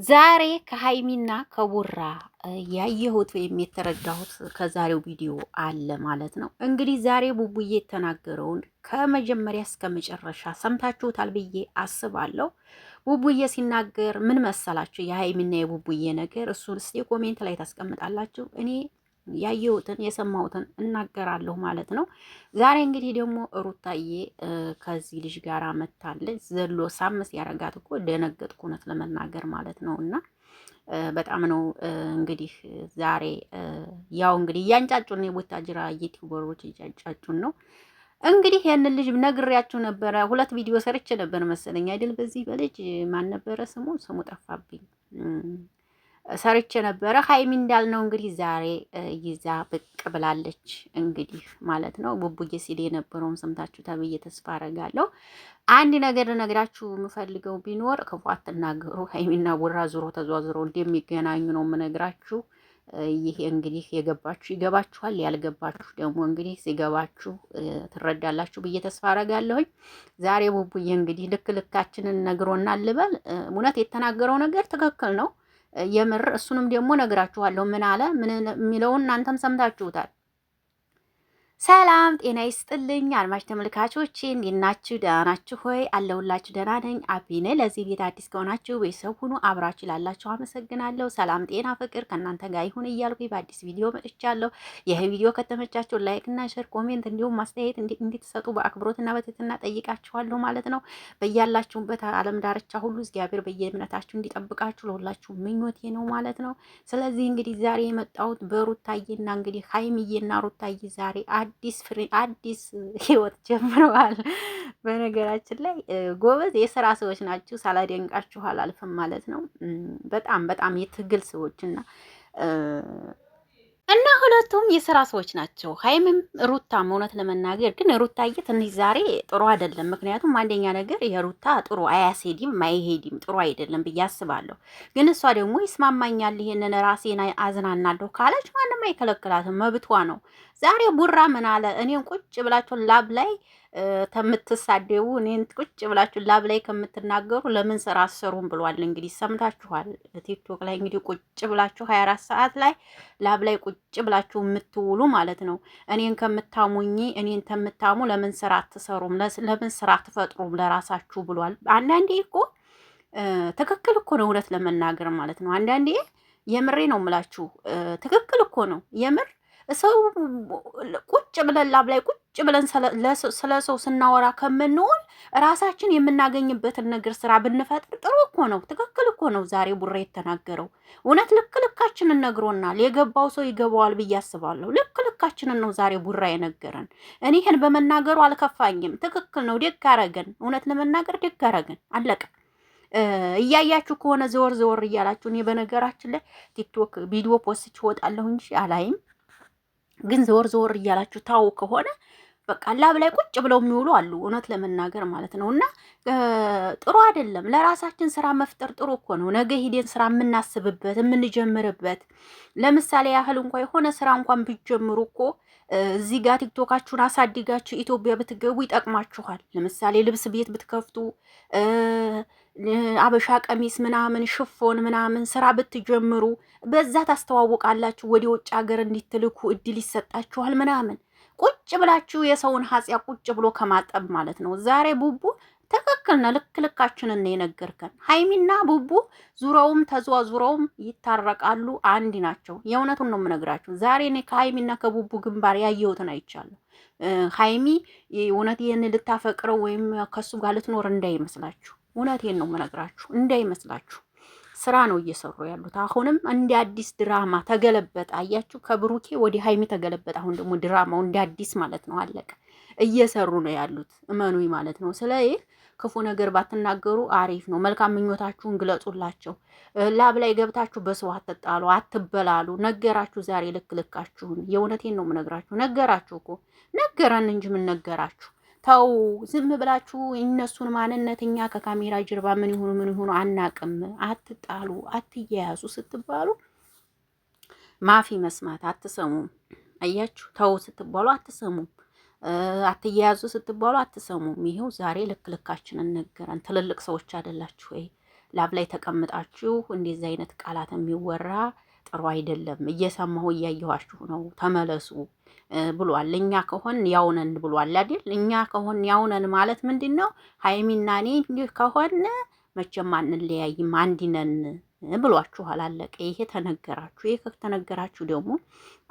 ዛሬ ከሀይሚና ከቡራ ያየሁት ወይም የተረዳሁት ከዛሬው ቪዲዮ አለ ማለት ነው። እንግዲህ ዛሬ ቡቡዬ የተናገረውን ከመጀመሪያ እስከ መጨረሻ ሰምታችሁታል ብዬ አስባለሁ። ቡቡዬ ሲናገር ምን መሰላችሁ? የሀይሚና የቡቡዬ ነገር እሱን እስኪ ኮሜንት ላይ ታስቀምጣላችሁ። እኔ ያየሁትን የሰማሁትን እናገራለሁ ማለት ነው። ዛሬ እንግዲህ ደግሞ ሩታዬ ከዚህ ልጅ ጋር መታለች። ዘሎ ሳምስ ያረጋት እኮ ደነገጥኩ እውነት ለመናገር ማለት ነው። እና በጣም ነው እንግዲህ ዛሬ ያው እንግዲህ እያንጫጩን የቦታጅራ ዩቲዩበሮች እያንጫጩን ነው። እንግዲህ ያንን ልጅ ነግሬያችሁ ነበረ። ሁለት ቪዲዮ ሰርቼ ነበር መሰለኝ አይደል? በዚህ በልጅ ማን ነበረ ስሙ ጠፋብኝ። ሰርቼ ነበረ። ሀይሚ እንዳልነው እንግዲህ ዛሬ ይዛ ብቅ ብላለች እንግዲህ ማለት ነው። ቡቡዬ ሲል የነበረውን ሰምታችሁ ተብዬ ተስፋ አደርጋለሁ። አንድ ነገር ልነግራችሁ የምፈልገው ቢኖር ክፉ አትናገሩ። ሀይሚና ቡራ ዙሮ ተዟዙሮ እንደሚገናኙ ነው የምነግራችሁ። ይሄ እንግዲህ የገባችሁ ይገባችኋል፣ ያልገባችሁ ደግሞ እንግዲህ ሲገባችሁ ትረዳላችሁ ብዬ ተስፋ አደርጋለሁኝ። ዛሬ ቡቡዬ እንግዲህ ልክ ልካችንን ነግሮናል ልበል። እውነት የተናገረው ነገር ትክክል ነው የምር። እሱንም ደግሞ ነግራችኋለሁ ምን አለ ምን የሚለውን እናንተም ሰምታችሁታል። ሰላም ጤና ይስጥልኝ አድማጭ ተመልካቾች፣ እንዴት ናችሁ? ደህና ናችሁ ሆይ? አለሁላችሁ ደህና ነኝ። አቢነ ለዚህ ቤት አዲስ ከሆናችሁ ቤተሰብ ሁኑ። አብራችሁ ላላችሁ አመሰግናለሁ። ሰላም ጤና ፍቅር ከእናንተ ጋር ይሁን እያልኩኝ በአዲስ ቪዲዮ መጥቻለሁ። ይህ ቪዲዮ ከተመቻችሁ ላይክ እና ሼር፣ ኮሜንት እንዲሁም ማስተያየት እንድትሰጡ በአክብሮትና በትህትና ጠይቃችኋለሁ ማለት ነው። በያላችሁበት ዓለም ዳርቻ ሁሉ እግዚአብሔር በየእምነታችሁ እንዲጠብቃችሁ ለሁላችሁ ምኞቴ ነው ማለት ነው። ስለዚህ እንግዲህ ዛሬ የመጣሁት በሩታዬና እንግዲህ ሀይሚዬና ሩታዬ ዛሬ አዲስ ህይወት ጀምረዋል። በነገራችን ላይ ጎበዝ የስራ ሰዎች ናችሁ፣ ሳላደንቃችሁ አላልፍም ማለት ነው። በጣም የትግል ሰዎች እና ሁለቱም የስራ ሰዎች ናቸው። ሀይምም ሩታም እውነት ለመናገር ግን ሩታዬ ትንሽ ዛሬ ጥሩ አይደለም። ምክንያቱም አንደኛ ነገር የሩታ ጥሩ አያስሄድም አይሄድም ጥሩ አይደለም ብዬ አስባለሁ። ግን እሷ ደግሞ ይስማማኛል ይሄንን ራሴን አዝናናለሁ ካለች ማንም አይከለክላትም፣ መብቷ ነው። ዛሬ ቡራ ምን አለ? እኔን ቁጭ ብላችሁ ላብ ላይ ከምትሳደቡ እኔን ቁጭ ብላችሁ ላብ ላይ ከምትናገሩ ለምን ስራ አሰሩም ብሏል። እንግዲህ ሰምታችኋል። ቲክቶክ ላይ እንግዲህ ቁጭ ብላችሁ 24 ሰዓት ላይ ላብ ላይ ቁጭ ብላችሁ የምትውሉ ማለት ነው። እኔን ከምታሙኝ እኔን ከምታሙ ለምን ስራ አትሰሩም? ለምን ስራ አትፈጥሩም ለራሳችሁ ብሏል። አንዳንዴ እኮ ትክክል እኮ ነው እውነት ለመናገር ማለት ነው። አንዳንዴ የምሬ ነው የምላችሁ ትክክል እኮ ነው የምር ሰው ቁጭ ብለን ላብ ላይ ቁጭ ብለን ስለ ሰው ስናወራ ከምንውል ራሳችን የምናገኝበትን ነገር ስራ ብንፈጥር ጥሩ እኮ ነው። ትክክል እኮ ነው ዛሬ ቡራ የተናገረው። እውነት ልክ ልካችንን ነግሮናል። የገባው ሰው ይገባዋል ብዬ አስባለሁ። ልክ ልካችንን ነው ዛሬ ቡራ የነገረን። እኔ ይህን በመናገሩ አልከፋኝም። ትክክል ነው። ደግ አረገን። እውነት ለመናገር ደግ አረገን። አለቀ። እያያችሁ ከሆነ ዘወር ዘወር እያላችሁ እኔ በነገራችን ላይ ቲክቶክ ቪዲዮ ፖስት ይወጣለሁ እንጂ አላይም። ግን ዘወር ዘወር እያላችሁ ታው ከሆነ በቃ ላብ ላይ ቁጭ ብለው የሚውሉ አሉ፣ እውነት ለመናገር ማለት ነው። እና ጥሩ አይደለም። ለራሳችን ስራ መፍጠር ጥሩ እኮ ነው። ነገ ሂደን ስራ የምናስብበት የምንጀምርበት። ለምሳሌ ያህል እንኳን የሆነ ስራ እንኳን ብትጀምሩ እኮ እዚህ ጋር ቲክቶካችሁን አሳድጋችሁ ኢትዮጵያ ብትገቡ ይጠቅማችኋል። ለምሳሌ ልብስ ቤት ብትከፍቱ፣ አበሻ ቀሚስ ምናምን ሽፎን ምናምን ስራ ብትጀምሩ በዛ ታስተዋውቃላችሁ። ወደ ውጭ ሀገር እንዲትልኩ እድል ይሰጣችኋል ምናምን። ቁጭ ብላችሁ የሰውን ሀጽያ ቁጭ ብሎ ከማጠብ ማለት ነው። ዛሬ ቡቡ ትክክል ነው። ልክ ልካችንን ነው የነገርከን። ሀይሚና ቡቡ ዙረውም ተዘዋዙረውም ይታረቃሉ፣ አንድ ናቸው። የእውነቱን ነው የምነግራችሁ። ዛሬ እኔ ከሀይሚና ከቡቡ ግንባር ያየሁትን አይቻለሁ። ሀይሚ እውነት ይህን ልታፈቅረው ወይም ከሱ ጋር ልትኖር እንዳይመስላችሁ። እውነቴን ነው የምነግራችሁ፣ እንዳይመስላችሁ። ስራ ነው እየሰሩ ያሉት። አሁንም እንደ አዲስ ድራማ ተገለበጠ። አያችሁ፣ ከብሩኬ ወደ ሀይሚ ተገለበጠ። አሁን ደግሞ ድራማው እንደ አዲስ ማለት ነው። አለቀ። እየሰሩ ነው ያሉት፣ እመኑኝ ማለት ነው። ስለዚህ ክፉ ነገር ባትናገሩ አሪፍ ነው። መልካም ምኞታችሁን ግለጹላቸው። ላብ ላይ ገብታችሁ በሰው አትጣሉ፣ አትበላሉ። ነገራችሁ ዛሬ ልክ ልካችሁን። የእውነቴን ነው የምነግራችሁ። ነገራችሁ እኮ ነገረን እንጂ ምን ነገራችሁ? ተው ዝም ብላችሁ እነሱን ማንነት እኛ ከካሜራ ጀርባ ምን ይሁኑ አናቅም። አትጣሉ፣ አትያያዙ ስትባሉ ማፊ መስማት አትሰሙም። አያችሁ፣ ተው ስትባሉ አትሰሙም። አትያያዙ ስትባሉ አትሰሙም። ይሄው ዛሬ ልክ ልካችንን ነገረን። ትልልቅ ሰዎች አይደላችሁ ወይ? ላብ ላይ ተቀምጣችሁ እንደዚህ አይነት ቃላት የሚወራ ጥሩ አይደለም። እየሰማሁ እያየኋችሁ ነው፣ ተመለሱ ብሏል። እኛ ከሆን ያውነን ብሏል አይደል? እኛ ከሆን ያውነን ማለት ምንድን ነው? ሀይሚና እኔ ከሆን መቼም አንለያይም፣ አንድ ነን ብሏችኋል። አለቀ። ይሄ ተነገራችሁ። ይሄ ከተነገራችሁ ደግሞ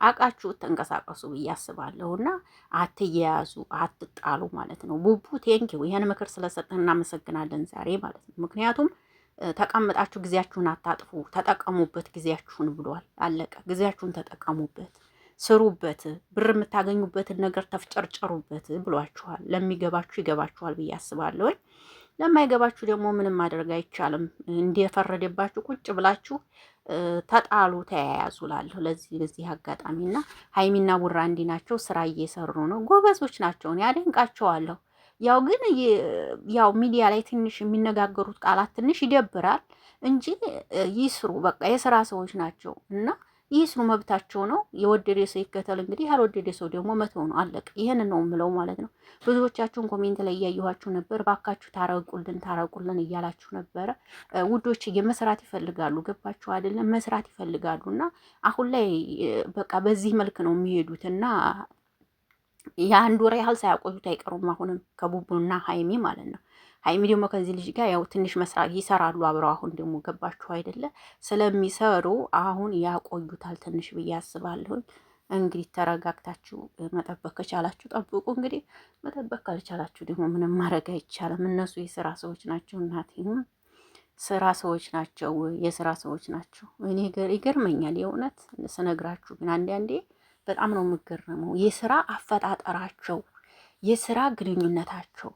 አቃችሁ ተንቀሳቀሱ ብዬ አስባለሁ። እና አትያያዙ፣ አትጣሉ ማለት ነው። ቡቡ ቴንኪው ይሄን ምክር ስለሰጠን እናመሰግናለን ዛሬ ማለት ነው። ምክንያቱም ተቀምጣችሁ ጊዜያችሁን አታጥፉ፣ ተጠቀሙበት ጊዜያችሁን ብሏል። አለቀ። ጊዜያችሁን ተጠቀሙበት፣ ስሩበት፣ ብር የምታገኙበትን ነገር ተፍጨርጨሩበት ብሏችኋል። ለሚገባችሁ ይገባችኋል ብዬ አስባለሁ። ለማይገባችሁ ደግሞ ምንም ማድረግ አይቻልም። እንደፈረደባችሁ ቁጭ ብላችሁ ተጣሉ፣ ተያያዙ ላለሁ ለዚህ አጋጣሚና ሀይሚና ቡራ እንዲ ናቸው። ስራ እየሰሩ ነው፣ ጎበዞች ናቸው። እኔ አደንቃቸዋለሁ። ያው ግን ያው ሚዲያ ላይ ትንሽ የሚነጋገሩት ቃላት ትንሽ ይደብራል እንጂ ይስሩ። በቃ የስራ ሰዎች ናቸው እና ይስሩ፣ መብታቸው ነው። የወደደ ሰው ይከተል። እንግዲህ ያልወደደ ሰው ደግሞ መተው ነው። አለቀ። ይህንን ነው የምለው ማለት ነው። ብዙዎቻችሁን ኮሜንት ላይ እያየኋችሁ ነበር። ባካችሁ ታረቁልን እያላችሁ ነበረ። ውዶች መስራት ይፈልጋሉ። ገባችሁ አይደለም? መስራት ይፈልጋሉ እና አሁን ላይ በቃ በዚህ መልክ ነው የሚሄዱት እና የአንድ ወር ያህል ሳያቆዩት አይቀሩም። አሁንም ከቡቡና ሀይሚ ማለት ነው። ሀይሚ ደግሞ ከዚህ ልጅ ጋር ያው ትንሽ መስራት ይሰራሉ አብረው። አሁን ደግሞ ገባችሁ አይደለ? ስለሚሰሩ አሁን ያቆዩታል ትንሽ ብዬ አስባለሁኝ። እንግዲህ ተረጋግታችሁ መጠበቅ ከቻላችሁ ጠብቁ። እንግዲህ መጠበቅ ካልቻላችሁ ደግሞ ምንም ማድረግ አይቻልም። እነሱ የስራ ሰዎች ናቸው። እናቴም ስራ ሰዎች ናቸው፣ የስራ ሰዎች ናቸው። እኔ ይገርመኛል የእውነት ስነግራችሁ ግን አንዳንዴ በጣም ነው የምገረመው። የስራ አፈጣጠራቸው፣ የስራ ግንኙነታቸው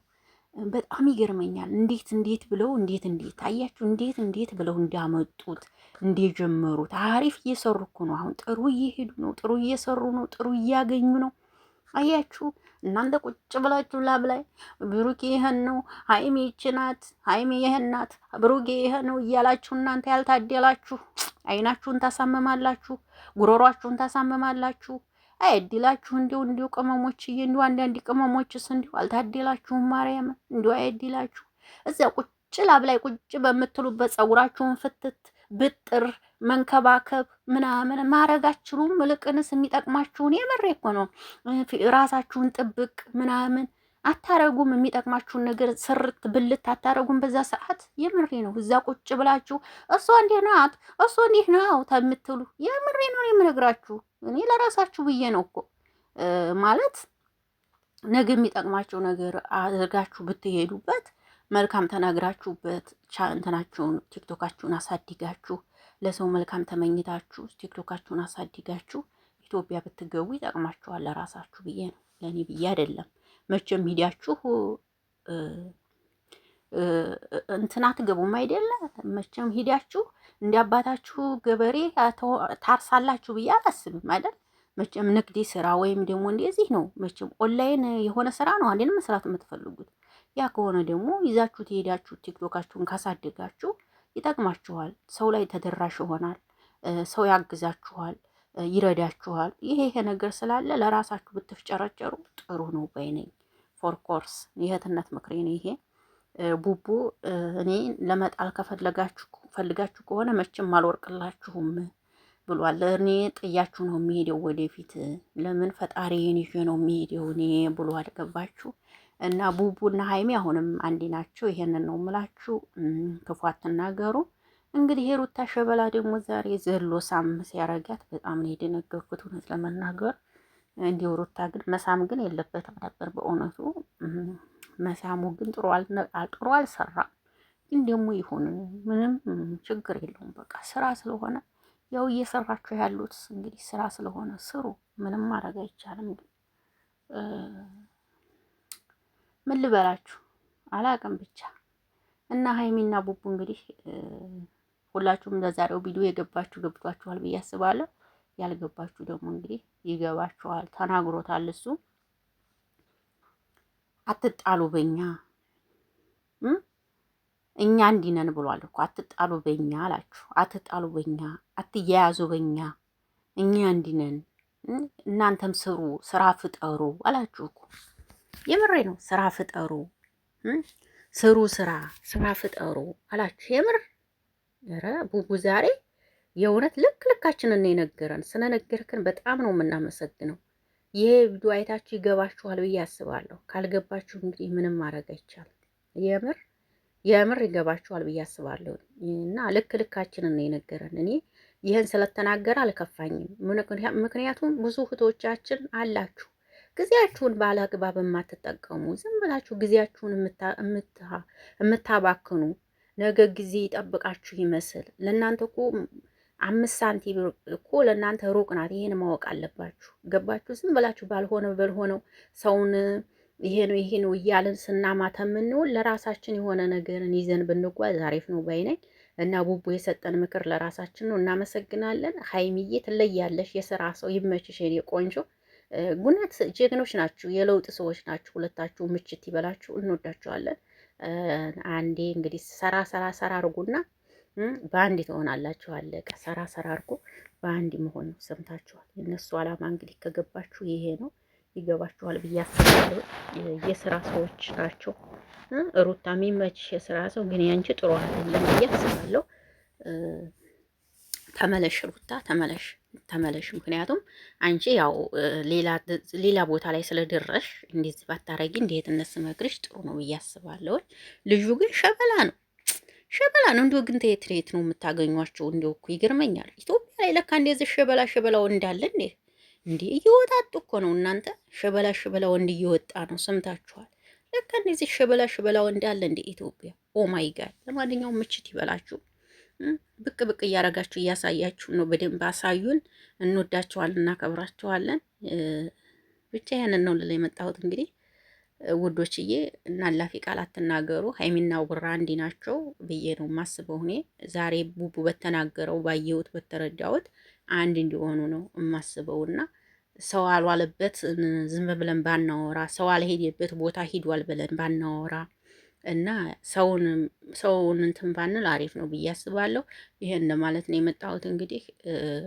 በጣም ይገርመኛል። እንዴት ብለው እንዴት አያችሁ፣ እንዴት ብለው እንዳመጡት እንደጀመሩት። አሪፍ እየሰሩ እኮ ነው። አሁን ጥሩ እየሄዱ ነው፣ ጥሩ እየሰሩ ነው፣ ጥሩ እያገኙ ነው። አያችሁ እናንተ ቁጭ ብላችሁ ላብ ላይ ብሩኬ ይሄን ነው፣ ሀይሜ ይቺ ናት፣ ሀይሜ ይሄን ናት፣ ብሩኬ ይሄ ነው እያላችሁ እናንተ ያልታደላችሁ አይናችሁን ታሳምማላችሁ፣ ጉሮሯችሁን ታሳምማላችሁ። አይዲላችሁ እንዲሁ ቅመሞችዬ፣ እንዲሁ አንዳንድ ቅመሞችስ እንዲሁ አልታደላችሁም። ማርያም እንዲሁ አይዲላችሁ። እዚያ ቁጭ ላብ ላይ ቁጭ በምትሉበት ፀጉራችሁን ፍትት ብጥር መንከባከብ ምናምን ማረጋችሁም ልቅንስ የሚጠቅማችሁን የምሬ እኮ ነው። ራሳችሁን ጥብቅ ምናምን አታረጉም። የሚጠቅማችሁን ነገር ስርት ብልት አታረጉም። በዛ ሰዓት የምሬ ነው። እዛ ቁጭ ብላችሁ እሷ እንዲህ ናት እሷ እንዲህ ነው ተምትሉ የምሬ ነው የምነግራችሁ። እኔ ለራሳችሁ ብዬ ነው እኮ ማለት ነገ የሚጠቅማቸው ነገር አድርጋችሁ ብትሄዱበት መልካም ተናግራችሁበት እንትናችሁን ቲክቶካችሁን አሳድጋችሁ ለሰው መልካም ተመኝታችሁ ቲክቶካችሁን አሳድጋችሁ ኢትዮጵያ ብትገቡ ይጠቅማችኋል። ለራሳችሁ ብዬ ነው፣ ለእኔ ብዬ አይደለም። መቼም ሂዳችሁ እንትና አትገቡም አይደለ? መቼም ሂዳችሁ እንደ አባታችሁ ገበሬ ታርሳላችሁ ብዬ አላስብም አይደል? መቼም ንግድ ስራ ወይም ደግሞ እንደዚህ ነው። መቼም ኦንላይን የሆነ ስራ ነው አንዴን መስራት የምትፈልጉት። ያ ከሆነ ደግሞ ይዛችሁ ትሄዳችሁ ቲክቶካችሁን ካሳደጋችሁ ይጠቅማችኋል። ሰው ላይ ተደራሽ ይሆናል። ሰው ያግዛችኋል፣ ይረዳችኋል። ይሄ ነገር ስላለ ለራሳችሁ ብትፍጨረጨሩ ጥሩ ነው ባይነኝ። ፎርኮርስ የእህትነት ምክሬ ነው ይሄ። ቡቡ እኔ ለመጣል ፈልጋችሁ ከሆነ መቼም አልወርቅላችሁም ብሏል። እኔ ጥያችሁ ነው የሚሄደው ወደፊት። ለምን ፈጣሪዬን ይዤ ነው የሚሄደው እኔ ብሏል። ገባችሁ? እና ቡቡና ሀይሚ አሁንም አንዲ ናቸው። ይሄንን ነው የምላችሁ። ክፉ አትናገሩ። እንግዲህ የሩታ ሸበላ ደግሞ ዛሬ ዘሎ ሳም ሲያረጋት በጣም ነው የደነገርኩት እውነት ለመናገር። እንዲሁ ሩታ ግን መሳም ግን የለበትም ነበር በእውነቱ። መሳሙ ግን ጥሩ አልሰራም። ግን ደግሞ ይሁን ምንም ችግር የለውም። በቃ ስራ ስለሆነ ያው እየሰራችሁ ያሉት እንግዲህ ስራ ስለሆነ ስሩ። ምንም ማድረግ አይቻልም። ግን ምን ልበላችሁ አላቅም ብቻ እና ሀይሚና ቡቡ እንግዲህ ሁላችሁም ለዛሬው ቪዲዮ የገባችሁ ገብቷችኋል ብዬ አስባለሁ። ያልገባችሁ ደግሞ እንግዲህ ይገባችኋል። ተናግሮታል እሱ። አትጣሉ በእኛ እኛ እንዲህ ነን ብሏል እኮ። አትጣሉ በእኛ አላችሁ። አትጣሉ በእኛ፣ አትያያዙ በእኛ፣ እኛ እንዲህ ነን። እናንተም ስሩ፣ ስራ ፍጠሩ አላችሁ እኮ። የምሬ ነው። ስራ ፍጠሩ፣ ስሩ፣ ስራ ፍጠሩ አላችሁ። የምር ኧረ ቡቡ ዛሬ የእውነት ልክ ልካችንን ነው የነገረን። ስለነገርከን በጣም ነው የምናመሰግነው። ይሄ ቪዲዮ አይታችሁ ይገባችኋል ብዬ አስባለሁ። ካልገባችሁ እንግዲህ ምንም ማድረግ አይቻልም። የምር የምር ይገባችኋል ብዬ አስባለሁ እና ልክ ልካችንን ነው የነገረን። እኔ ይህን ስለተናገረ አልከፋኝም። ምክንያቱም ብዙ እህቶቻችን አላችሁ ጊዜያችሁን ባለ አግባብ የማትጠቀሙ ዝም ብላችሁ ጊዜያችሁን የምታባክኑ ነገ ጊዜ ይጠብቃችሁ ይመስል ለእናንተ እኮ 5 ሳንቲም እኮ ለእናንተ ሩቅ ናት። ይሄን ማወቅ አለባችሁ። ገባችሁ? ዝም ብላችሁ ባልሆነው ሰውን ይሄ ነው እያልን ስናማተ የምንውል ለራሳችን የሆነ ነገርን ይዘን ብንጓዝ አሪፍ ነው ባይነኝ እና ቡቡ የሰጠን ምክር ለራሳችን ነው። እናመሰግናለን። ሀይሚዬ ትለያለሽ። የስራ ሰው ይመችሽ የኔ ቆንጆ። ጉነት ጀግኖች ናችሁ፣ የለውጥ ሰዎች ናችሁ። ሁለታችሁ ምችት ይበላችሁ። እንወዳችኋለን። አንዴ እንግዲህ ሰራ አርጉና በአንድ ትሆናላችሁ። አለቀ። ሰራ አርጉ፣ በአንድ መሆን ነው። ሰምታችኋል። የእነሱ አላማ እንግዲህ ከገባችሁ ይሄ ነው። ይገባችኋል ብዬ አስባለሁ። የስራ ሰዎች ናቸው። ሩታ የሚመችሽ የስራ ሰው ግን ያንቺ ጥሩ አይደለም ብዬ አስባለሁ። ተመለሽ ሩታ ተመለሽ። ምክንያቱም አንቺ ያው ሌላ ቦታ ላይ ስለደረሽ እንደዚህ ባታረጊ እንዴትነት ስመክርሽ ጥሩ ነው ብዬ አስባለሁ። ልጁ ግን ሸበላ ነው። እንዲሁ ግን ተየት ነው የምታገኟቸው? እንዲሁ እኮ ይገርመኛል። ኢትዮጵያ ላይ ለካ እንደዚህ ሸበላ ወንድ አለ እንዴ! እንዴ እየወጣጡ እኮ ነው እናንተ። ሸበላ ወንድ እየወጣ ነው። ሰምታችኋል? ለካ እንደዚህ ሸበላ ወንድ አለ እንዴ ኢትዮጵያ። ኦ ማይ ጋድ። ለማንኛውም ምችት ይበላችሁ። ብቅ እያረጋችሁ እያሳያችሁ ነው። በደንብ አሳዩን። እንወዳችኋለን፣ እናከብራችኋለን። ብቻ ያንን ነው ልላ የመጣሁት እንግዲህ ውዶችዬ። እና አላፊ ቃል አትናገሩ። ሀይሚና ቡራ አንዲ ናቸው ብዬ ነው የማስበው እኔ። ዛሬ ቡቡ በተናገረው ባየሁት በተረዳሁት አንድ እንዲሆኑ ነው የማስበውና ሰው አልዋለበት ዝም ብለን ባናወራ፣ ሰው አልሄደበት ቦታ ሂዷል ብለን ባናወራ እና ሰውን እንትን ባንል አሪፍ ነው ብዬ አስባለሁ። ይሄን ለማለት ነው የመጣሁት። እንግዲህ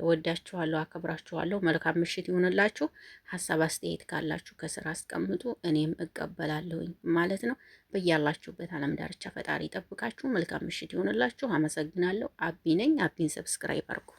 ወዳችኋለሁ፣ አከብራችኋለሁ። መልካም ምሽት ይሁንላችሁ። ሀሳብ አስተያየት ካላችሁ ከስራ አስቀምጡ፣ እኔም እቀበላለሁኝ ማለት ነው። በያላችሁበት ዓለም ዳርቻ ፈጣሪ ይጠብቃችሁ። መልካም ምሽት ይሁንላችሁ። አመሰግናለሁ። አቢ ነኝ። አቢን ሰብስክራይብ አድርጉ።